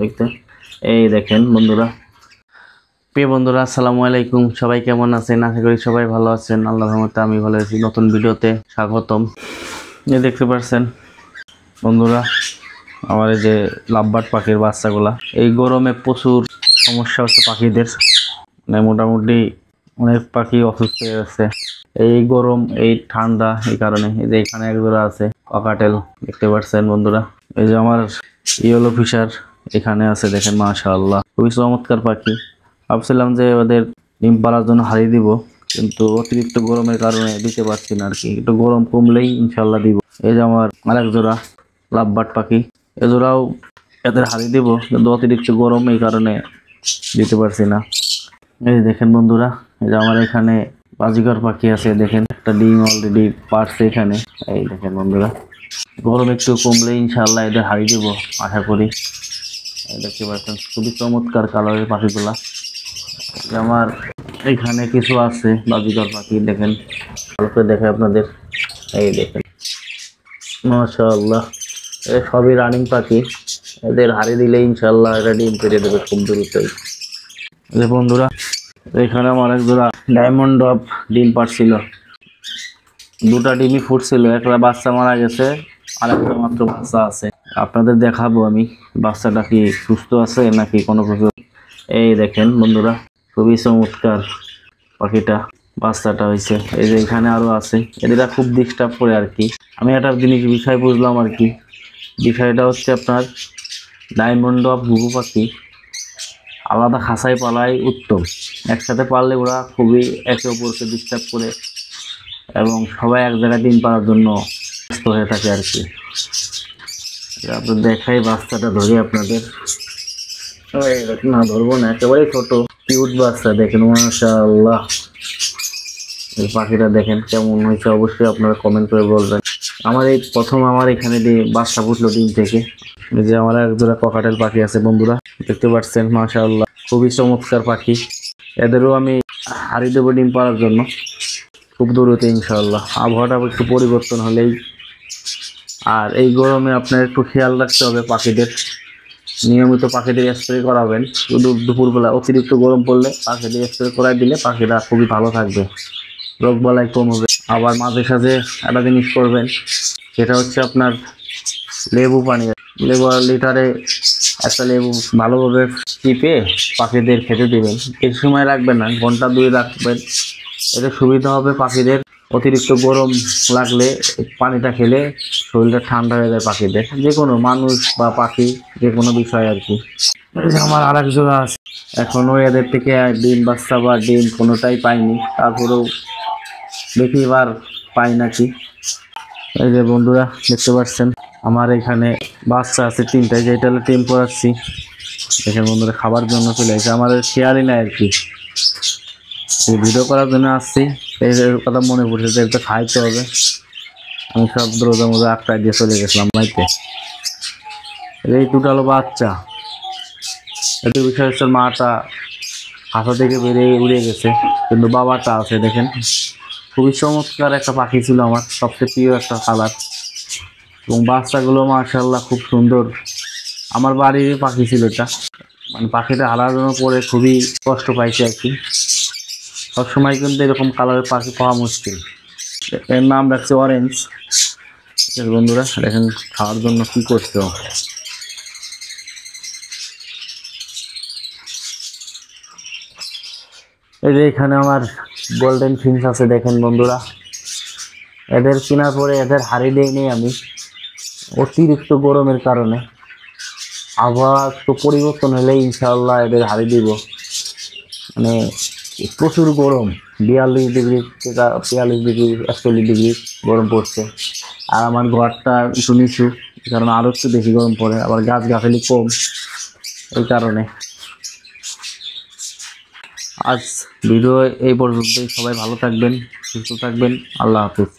দেখতে। এই দেখেন বন্ধুরা, প্রিয় বন্ধুরা, আসসালামু আলাইকুম। সবাই কেমন আছেন? আশা করি সবাই ভালো আছেন। আল্লাহর রহমতে আমি ভালো আছি। নতুন ভিডিওতে স্বাগতম। এই দেখতে পাচ্ছেন বন্ধুরা, আমার এই যে লাভবার্ড পাখির বাচ্চাগুলা, এই গরমে প্রচুর সমস্যা হচ্ছে পাখিদের। মানে মোটামুটি অনেক পাখি অসুস্থ হয়ে যাচ্ছে এই গরম, এই ঠান্ডা, এই কারণে। এই যে এখানে এক জোড়া আছে ককাটেল, দেখতে পাচ্ছেন বন্ধুরা। এই যে আমার ইয়েলো ফিশার এখানে আছে, দেখেন মাশাআল্লাহ, খুবই চমৎকার পাখি। ভাবছিলাম যে ওদের ডিম পাড়ার জন্য হারিয়ে দিব, কিন্তু অতিরিক্ত গরমের কারণে দিতে পারছি না আর কি। একটু গরম কমলেই ইনশাল্লাহ দিব। এই যে আমার আরেক জোড়া লাভবার্ড পাখি, এ জোড়াও এদের হারিয়ে দিব, কিন্তু অতিরিক্ত গরম এই কারণে দিতে পারছি না। এই দেখেন বন্ধুরা, এই যে আমার এখানে বাজিকর পাখি আছে, দেখেন একটা ডিম অলরেডি পারছে এখানে। এই দেখেন বন্ধুরা, গরম একটু কমলে ইনশাআল্লাহ এদের হারিয়ে দেবো আশা করি। দেখতে পাচ্ছেন খুবই চমৎকার কালারের পাখিগুলা। আমার এখানে কিছু আছে বাজিকর পাখি, দেখেন ভালো করে দেখে আপনাদের। এই দেখেন মাশাআল্লাহ, এ সবই রানিং পাখি। এদের হারিয়ে দিলে ইনশাআল্লাহ এটা ডিম পেড়ে দেবে খুব দ্রুতই। যে বন্ধুরা, এখানে আমার এক জোড়া ডায়মন্ড ডব ডিম পাড়ছিল, দুটা ডিমই ফুটছিল, একটা বাচ্চা মারা গেছে আর একটা মাত্র বাচ্চা আছে। আপনাদের দেখাবো আমি বাচ্চাটা কি সুস্থ আছে নাকি কোনো কিছু। এই দেখেন বন্ধুরা, খুবই চমৎকার পাখিটা, বাচ্চাটা হয়েছে। এই যে এখানে আরো আছে, এদের খুব ডিস্টার্ব করে আর কি। আমি একটা জিনিস বিষয় বুঝলাম আর কি, বিষয়টা হচ্ছে আপনার ডায়মন্ড ডব ঘুঘু পাখি আলাদা খাঁচায় পালাই উত্তম। একসাথে পারলে ওরা খুবই একে অপরকে ডিস্টার্ব করে এবং সবাই এক জায়গায় ডিম পাড়ার জন্য ব্যস্ত হয়ে থাকে আর কি। আপনার দেখাই বাচ্চাটা ধরে আপনাদের, না ধরবো না, একেবারেই ছোট কিউট বাচ্চা, দেখেন মাশাআল্লাহ। এই পাখিটা দেখেন কেমন হয়েছে, অবশ্যই আপনারা কমেন্ট করে বলবেন। আমার এই প্রথম আমার এখানে বাচ্চা ফুটলো ডিম থেকে। এই যে আমার এক জোড়া ককাটেল পাখি আছে বন্ধুরা, দেখতে পাচ্ছেন মাশাআল্লাহ, খুবই চমৎকার পাখি। এদেরও আমি হারিয়ে দেবো ডিম পাড়ার জন্য খুব দ্রুত ইনশাআল্লাহ। আবহাওয়াটা একটু পরিবর্তন হলেই, আর এই গরমে আপনার একটু খেয়াল রাখতে হবে পাখিদের, নিয়মিত পাখিদের স্প্রে করাবেন। শুধু দুপুরবেলা অতিরিক্ত গরম পড়লে পাখিদের স্প্রে করাই দিলে পাখিরা খুবই ভালো থাকবে, রোগ বালাই কম হবে। আবার মাঝে সাঝে একটা জিনিস করবেন, সেটা হচ্ছে আপনার লেবু পানি, লেবু লিটারে একটা লেবু ভালোভাবে চিপে পাখিদের খেতে দিবেন। বেশি সময় রাখবেন না, ঘন্টা 2 রাখবেন, এতে সুবিধা হবে পাখিদের। অতিরিক্ত গরম লাগলে পানিটা খেলে শরীরটা ঠান্ডা হয়ে যায় পাখিদের, যে কোনো মানুষ বা পাখি যে কোনো বিষয় আর কি। আমার আর এক জোড়া আছে, এখনো এদের থেকে ডিম বাচ্চা বা ডিম কোনোটাই পাইনি, তারপরেও দেখি এবার পাই নাকি। এই যে বন্ধুরা দেখতে পাচ্ছেন আমার এখানে বাচ্চা আছে 3টায়, যেটা টিম পড়াচ্ছি। দেখেন বন্ধুরা, খাবার জন্য চলে আসছে, আমাদের খেয়ালই নাই আর কি। ভিডিও করার জন্য আসছি, এই কথা মনে পড়ছে যে একটা খাইতে হবে। আমি সব দরজা মধ্যে আটকায় দিয়ে চলে গেছিলাম মাইতে। এই দুটালো বাচ্চা, এদের বিষয় হচ্ছে মাটা হাতা থেকে বেরিয়ে উড়ে গেছে, কিন্তু বাবাটা আছে দেখেন। খুবই চমৎকার একটা পাখি ছিল, আমার সবচেয়ে প্রিয় একটা কালার, এবং বাচ্চাগুলো মাশাআল্লাহ খুব সুন্দর। আমার বাড়ির পাখি ছিল এটা, মানে পাখিটা হারানোর পরে খুবই কষ্ট পাইছি আর কি। সবসময় কিন্তু এরকম কালারের পাখি পাওয়া মুশকিল। এর নাম রাখছে অরেঞ্জ। বন্ধুরা দেখেন খাওয়ার জন্য কি করছে। এই যে এখানে আমার গোল্ডেন ফিঞ্চ আছে, দেখেন বন্ধুরা। এদের কেনার পরে এদের হারিয়ে দিইনি আমি, অতিরিক্ত গরমের কারণে। আবহাওয়া তো পরিবর্তন হলে ইনশাআল্লাহ এদের হারিয়ে দিব। মানে প্রচুর গরম, 42 ডিগ্রি থেকে 43 ডিগ্রি 41 ডিগ্রি গরম পড়ছে। আর আমার ঘরটা একটু নিচু, কারণ আরও একটু বেশি গরম পড়ে, আবার গাছগাছালি কম, এই কারণে। আজ ভিডিও এই পর্যন্তই। সবাই ভালো থাকবেন, সুস্থ থাকবেন। আল্লাহ হাফিজ।